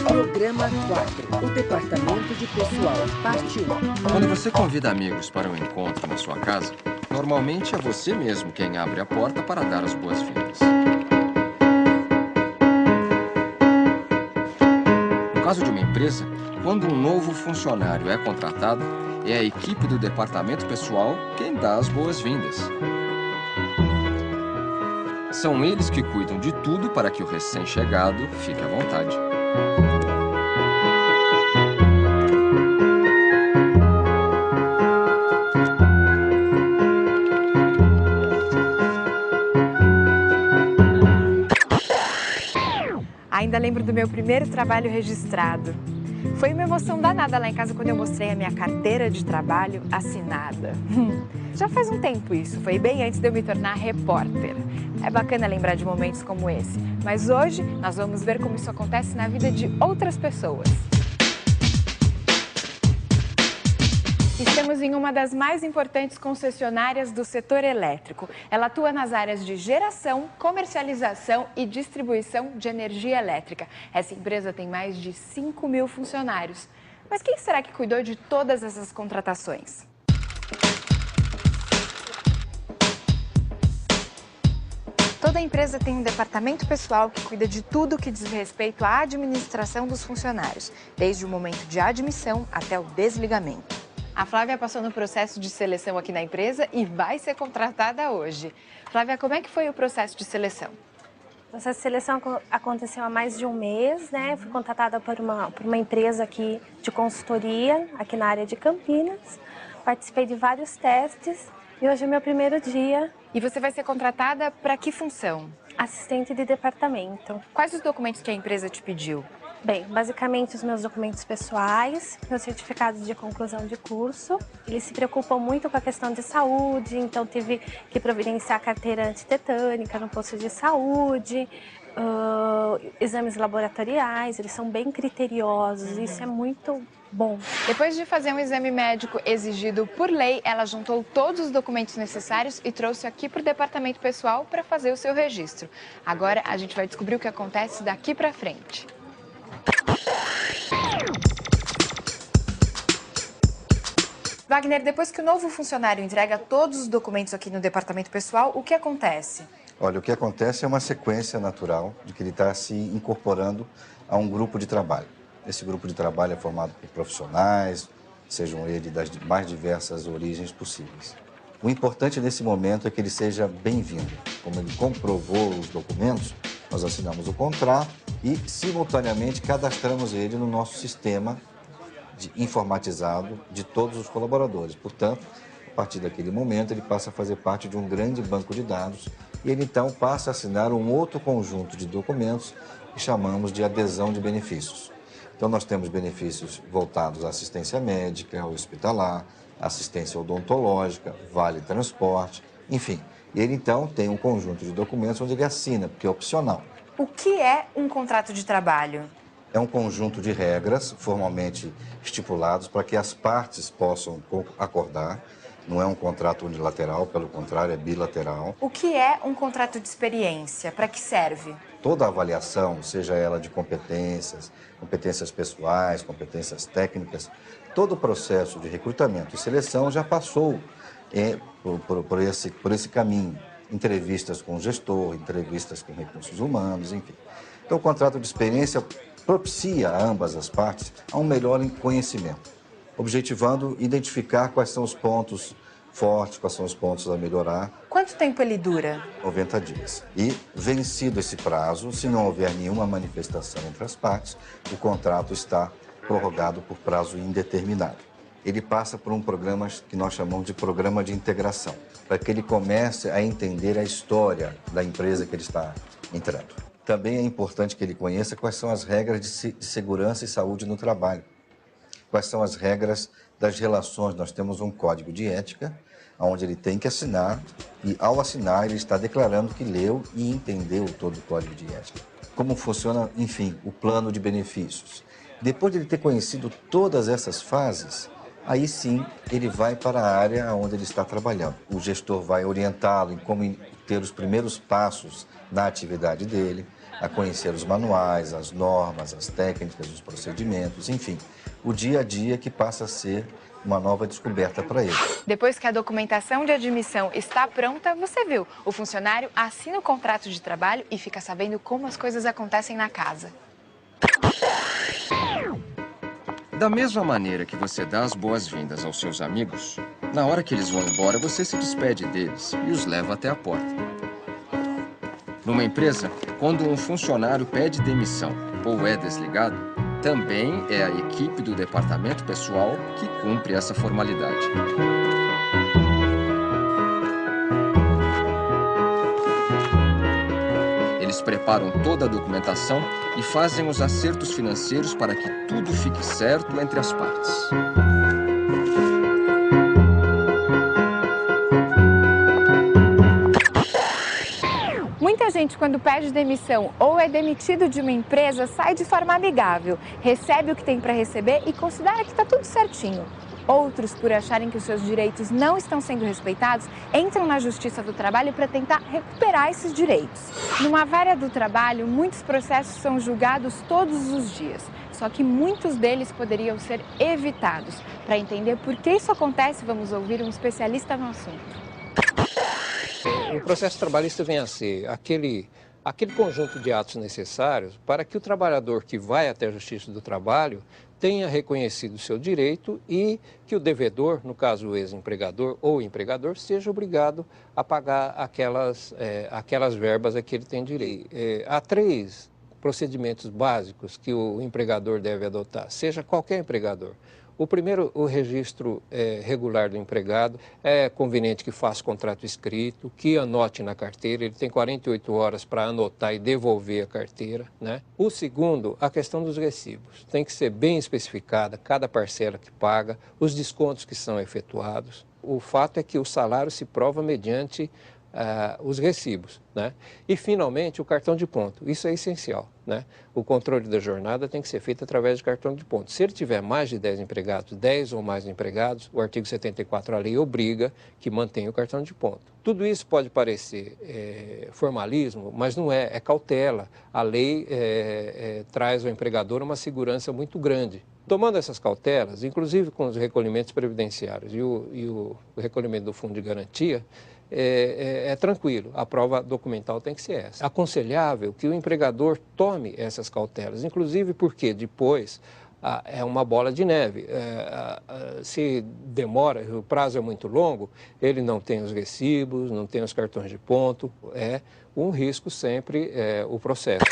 Programa 4, o Departamento de Pessoal, parte 1. Quando você convida amigos para um encontro na sua casa, normalmente é você mesmo quem abre a porta para dar as boas-vindas. No caso de uma empresa, quando um novo funcionário é contratado, é a equipe do departamento pessoal quem dá as boas-vindas. São eles que cuidam de tudo para que o recém-chegado fique à vontade. Ainda lembro do meu primeiro trabalho registrado. Foi uma emoção danada lá em casa quando eu mostrei a minha carteira de trabalho assinada. Já faz um tempo isso, foi bem antes de eu me tornar repórter. É bacana lembrar de momentos como esse, mas hoje nós vamos ver como isso acontece na vida de outras pessoas. Estamos em uma das mais importantes concessionárias do setor elétrico. Ela atua nas áreas de geração, comercialização e distribuição de energia elétrica. Essa empresa tem mais de 5.000 funcionários. Mas quem será que cuidou de todas essas contratações? Toda empresa tem um departamento pessoal que cuida de tudo que diz respeito à administração dos funcionários, desde o momento de admissão até o desligamento. A Flávia passou no processo de seleção aqui na empresa e vai ser contratada hoje. Flávia, como é que foi o processo de seleção? O processo de seleção aconteceu há mais de um mês, né? Fui contratada por uma empresa aqui de consultoria, aqui na área de Campinas. Participei de vários testes e hoje é meu primeiro dia. E você vai ser contratada para que função? Assistente de departamento. Quais os documentos que a empresa te pediu? Bem, basicamente os meus documentos pessoais, meu certificado de conclusão de curso. Eles se preocupam muito com a questão de saúde, então tive que providenciar a carteira antitetânica no posto de saúde, exames laboratoriais, eles são bem criteriosos, isso é muito bom. Depois de fazer um exame médico exigido por lei, ela juntou todos os documentos necessários e trouxe aqui para o departamento pessoal para fazer o seu registro. Agora a gente vai descobrir o que acontece daqui para frente. Wagner, depois que o novo funcionário entrega todos os documentos aqui no departamento pessoal, o que acontece? Olha, o que acontece é uma sequência natural de que ele está se incorporando a um grupo de trabalho. Esse grupo de trabalho é formado por profissionais, sejam eles das mais diversas origens possíveis. O importante nesse momento é que ele seja bem-vindo. Como ele comprovou os documentos, nós assinamos o contrato e, simultaneamente, cadastramos ele no nosso sistema informatizado de todos os colaboradores. Portanto, a partir daquele momento, ele passa a fazer parte de um grande banco de dados e ele, então, passa a assinar um outro conjunto de documentos que chamamos de adesão de benefícios. Então, nós temos benefícios voltados à assistência médica, hospitalar, assistência odontológica, vale transporte, enfim. Ele, então, tem um conjunto de documentos onde ele assina, porque é opcional. O que é um contrato de trabalho? É um conjunto de regras formalmente estipulados para que as partes possam acordar. Não é um contrato unilateral, pelo contrário, é bilateral. O que é um contrato de experiência? Para que serve? Toda avaliação, seja ela de competências pessoais, competências técnicas, todo o processo de recrutamento e seleção já passou por esse caminho. Entrevistas com o gestor, entrevistas com recursos humanos, enfim. Então, o contrato de experiência propicia a ambas as partes a um melhor conhecimento, objetivando identificar quais são os pontos fortes, quais são os pontos a melhorar. Quanto tempo ele dura? 90 dias. E, vencido esse prazo, se não houver nenhuma manifestação entre as partes, o contrato está prorrogado por prazo indeterminado. Ele passa por um programa que nós chamamos de programa de integração, para que ele comece a entender a história da empresa que ele está entrando. Também é importante que ele conheça quais são as regras de segurança e saúde no trabalho. Quais são as regras das relações. Nós temos um código de ética, onde ele tem que assinar, e ao assinar ele está declarando que leu e entendeu todo o código de ética. Como funciona, enfim, o plano de benefícios. Depois de ele ter conhecido todas essas fases, Aí sim, ele vai para a área onde ele está trabalhando. O gestor vai orientá-lo em como ter os primeiros passos na atividade dele, a conhecer os manuais, as normas, as técnicas, os procedimentos, enfim, o dia a dia que passa a ser uma nova descoberta para ele. Depois que a documentação de admissão está pronta, você viu, o funcionário assina o contrato de trabalho e fica sabendo como as coisas acontecem na casa. Da mesma maneira que você dá as boas-vindas aos seus amigos, na hora que eles vão embora, você se despede deles e os leva até a porta. Numa empresa, quando um funcionário pede demissão ou é desligado, também é a equipe do departamento pessoal que cumpre essa formalidade. Eles preparam toda a documentação e fazem os acertos financeiros para que tudo fique certo entre as partes. Muita gente, quando pede demissão ou é demitido de uma empresa, sai de forma amigável, recebe o que tem para receber e considera que está tudo certinho. Outros, por acharem que os seus direitos não estão sendo respeitados, entram na Justiça do Trabalho para tentar recuperar esses direitos. Numa vara do trabalho, muitos processos são julgados todos os dias, só que muitos deles poderiam ser evitados. Para entender por que isso acontece, vamos ouvir um especialista no assunto. O processo trabalhista vem a ser aquele conjunto de atos necessários para que o trabalhador que vai até a Justiça do Trabalho tenha reconhecido o seu direito e que o devedor, no caso o ex-empregador ou empregador, seja obrigado a pagar aquelas verbas a que ele tem direito. Há 3 procedimentos básicos que o empregador deve adotar, seja qualquer empregador. O primeiro, o registro regular do empregado. É conveniente que faça contrato escrito, que anote na carteira. Ele tem 48 horas para anotar e devolver a carteira, né? O segundo, a questão dos recibos. Tem que ser bem especificada cada parcela que paga, os descontos que são efetuados. O fato é que o salário se prova mediante os recibos, né? E, finalmente, o cartão de ponto. Isso é essencial, né? O controle da jornada tem que ser feito através de cartão de ponto. Se ele tiver mais de 10 empregados, 10 ou mais empregados, o artigo 74 da lei obriga que mantenha o cartão de ponto. Tudo isso pode parecer formalismo, mas não é, é cautela. A lei traz ao empregador uma segurança muito grande. Tomando essas cautelas, inclusive com os recolhimentos previdenciários e o recolhimento do fundo de garantia, é tranquilo, a prova documental tem que ser essa. Aconselhável que o empregador tome essas cautelas, inclusive porque depois é uma bola de neve. Se demora, o prazo é muito longo, ele não tem os recibos, não tem os cartões de ponto, é um risco sempre o processo.